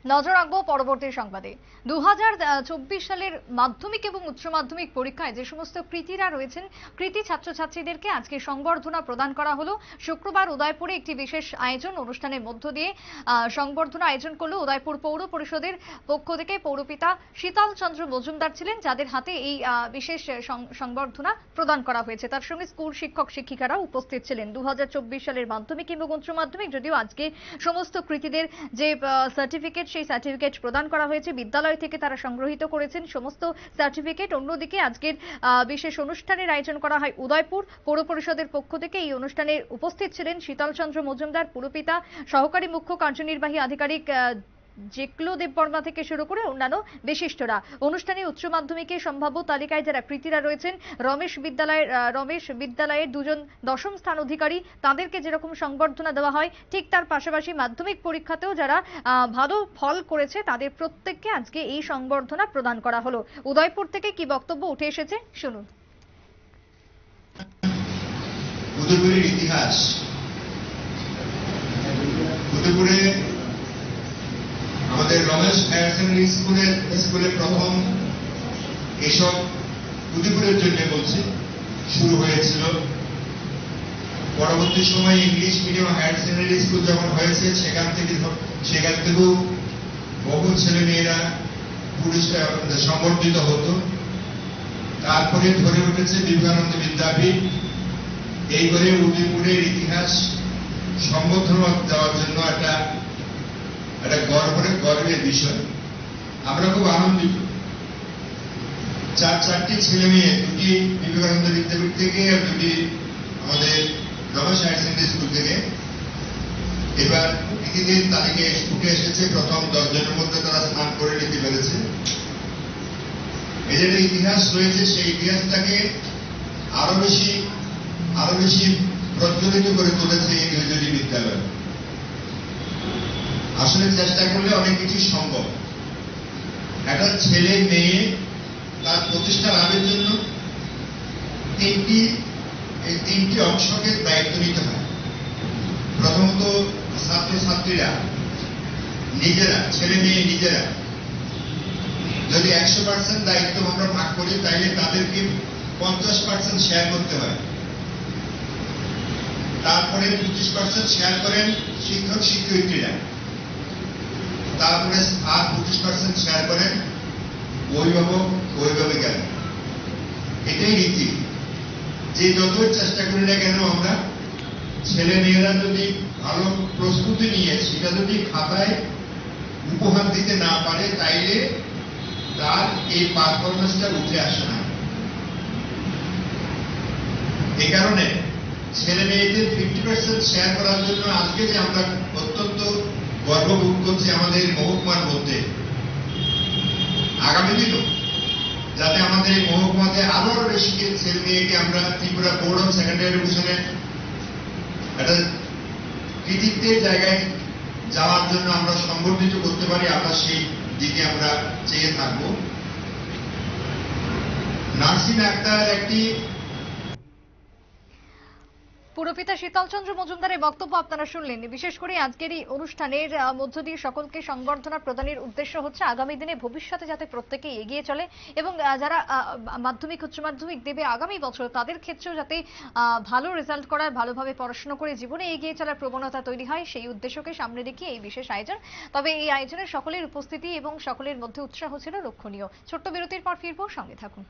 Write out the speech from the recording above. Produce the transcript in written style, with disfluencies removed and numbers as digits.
নজর রাখবো পরবর্তী সংবাদে। 2024 সালের মাধ্যমিক এবং উচ্চ মাধ্যমিক পরীক্ষায় যে সমস্ত কৃতীরা রয়েছেন, কৃতী ছাত্রছাত্রীদেরকে আজকে সংবর্ধনা প্রদান করা হলো। শুক্রবার উদয়পুরে একটি বিশেষ আয়োজন অনুষ্ঠানের মধ্য দিয়ে সংবর্ধনা আয়োজন করলো উদয়পুর পৌর পরিষদের পক্ষ থেকে। পৌরপিতা শীতল চন্দ্র মজুমদার ছিলেন যাদের হাতে এই বিশেষ সংবর্ধনা প্রদান করা হয়েছে। তার সঙ্গে স্কুল শিক্ষক শিক্ষিকারা উপস্থিত ছিলেন। 2024 সালের মাধ্যমিক এবং উচ্চ মাধ্যমিক, যদিও আজকে সমস্ত কৃতীদের যে সার্টিফিকেট, সেই সার্টিফিকেট প্রদান করা হয়েছে। বিদ্যালয় থেকে তারা সংগ্রহিত করেছেন সমস্ত সার্টিফিকেট। অন্যদিকে আজকের বিশেষ অনুষ্ঠানের আয়োজন করা হয় উদয়পুর পৌর পরিষদের পক্ষ থেকে। এই অনুষ্ঠানে উপস্থিত ছিলেন শীতল চন্দ্র মজুমদার, পুরপিতা, সহকারী মুখ্য কার্যনির্বাহী আধিকারিক জেকলো দেববর্মা থেকে শুরু করে অন্যান্য বিশিষ্টরা। অনুষ্ঠানে উচ্চ মাধ্যমিকের সম্ভাব্য তালিকায় যারা কৃতীরা রয়েছেন, রমেশ বিদ্যালয়ের দুজন 10ম স্থান অধিকারী, তাদেরকে যেরকম সংবর্ধনা দেওয়া হয়, ঠিক তার পাশাপাশি মাধ্যমিক পরীক্ষাতেও যারা ভালো ফল করেছে তাদের প্রত্যেককে আজকে এই সংবর্ধনা প্রদান করা হলো। উদয়পুর থেকে কি বক্তব্য উঠে এসেছে শুনুন। উদয়পুরের ইতিহাস, উদয়পুরে আমাদের রমেশ হায়ার সেকেন্ডারি স্কুলে প্রথম এসব উদয়পুরের জন্য বলছি শুরু হয়েছিল। পরবর্তী সময় English medium higher secondary school যখন হয়েছে সেখান থেকেও বহু ছেলে মেয়েরা পুরস্কার সংবর্ধিত হতো। তারপরে ধরে উঠেছে বিবেকানন্দ বিদ্যাপীঠ। এই করে উদয়পুরের ইতিহাস সংবর্ধনা দেওয়ার জন্য একটা গর্বের বিষয়। আমরা খুব আনন্দিত। চারটি ছেলে মেয়ে, দুটি বিবেকানন্দ বিদ্যাপীঠ থেকে আর দুটি আমাদের রমেশ হায়ার সেকেন্ডারি স্কুল থেকে এবার কৃতীদের তালিকায় উঠে এসেছে। প্রথম 10 জনের মধ্যে তারা স্নান করে নিতে পেরেছে। এদের ইতিহাস রয়েছে, সেই ইতিহাসটাকে আরো বেশি প্রজ্বলিত করে তুলেছে এই দুইটি বিদ্যালয়। আসলে চেষ্টা করলে অনেক কিছু সম্ভব। একটা ছেলে মেয়ে তার প্রতিষ্ঠা লাভের জন্য তিনটি অংশকে দায়িত্ব নিতে হয়। প্রথমত ছাত্রছাত্রীরা নিজেরা, ছেলে মেয়ে নিজেরা যদি 100% দায়িত্ব আমরা ভাগ করি, তাইলে তাদেরকে 50% শেয়ার করতে হয়। তারপরে 25% শেয়ার করেন শিক্ষক শিক্ষয়িত্রীরা, তারপরে আর 25% শেয়ার করেন অভিভাবক অভিভাবিকারা। এটাই রীতি। যে যতই চেষ্টা করি না কেন আমরা, ছেলে মেয়েরা যদি ভালো প্রস্তুতি নিয়ে সেটা যদি খাতায় উপহার দিতে না পারে, তাইলে তার এই পারফরমেন্সটা উঠে আসে না। এই কারণে ছেলে মেয়েদের 50% শেয়ার করার জন্য আজকে যে আমরা অত্যন্ত গর্ববোধ করছি আমাদের মহকুমার মধ্যে। আগামী দিনও যাতে আমাদের এই মহকুমাতে আরো বেশি ছেলে মেয়েকে আমরা ত্রিপুরা বোর্ড অফ সেকেন্ডারি এডুকেশনে একটা কৃতিত্বের জায়গায় যাওয়ার জন্য আমরা সংগঠিত করতে পারি, আমরা সেই দিকে আমরা চেয়ে থাকবো। নার্সিং আক্তার একটি পুরপিতা শীতল চন্দ্র মজুমদারের বক্তব্য আপনারা শুনলেন। বিশেষ করে আজকের এই অনুষ্ঠানের মধ্য দিয়ে সকলকে সংবর্ধনা প্রদানের উদ্দেশ্য হচ্ছে আগামী দিনে ভবিষ্যতে যাতে প্রত্যেকে এগিয়ে চলে এবং যারা মাধ্যমিক উচ্চ মাধ্যমিক দেবে আগামী বছর, তাদের ক্ষেত্রেও যাতে ভালো রেজাল্ট করার, ভালোভাবে পড়াশোনা করে জীবনে এগিয়ে চলার প্রবণতা তৈরি হয়, সেই উদ্দেশ্যকে সামনে রেখে এই বিশেষ আয়োজন। তবে এই আয়োজনে সকলের উপস্থিতি এবং সকলের মধ্যে উৎসাহ ছিল লক্ষণীয়। ছোট্ট বিরতির পর ফিরবো, সঙ্গে থাকুন।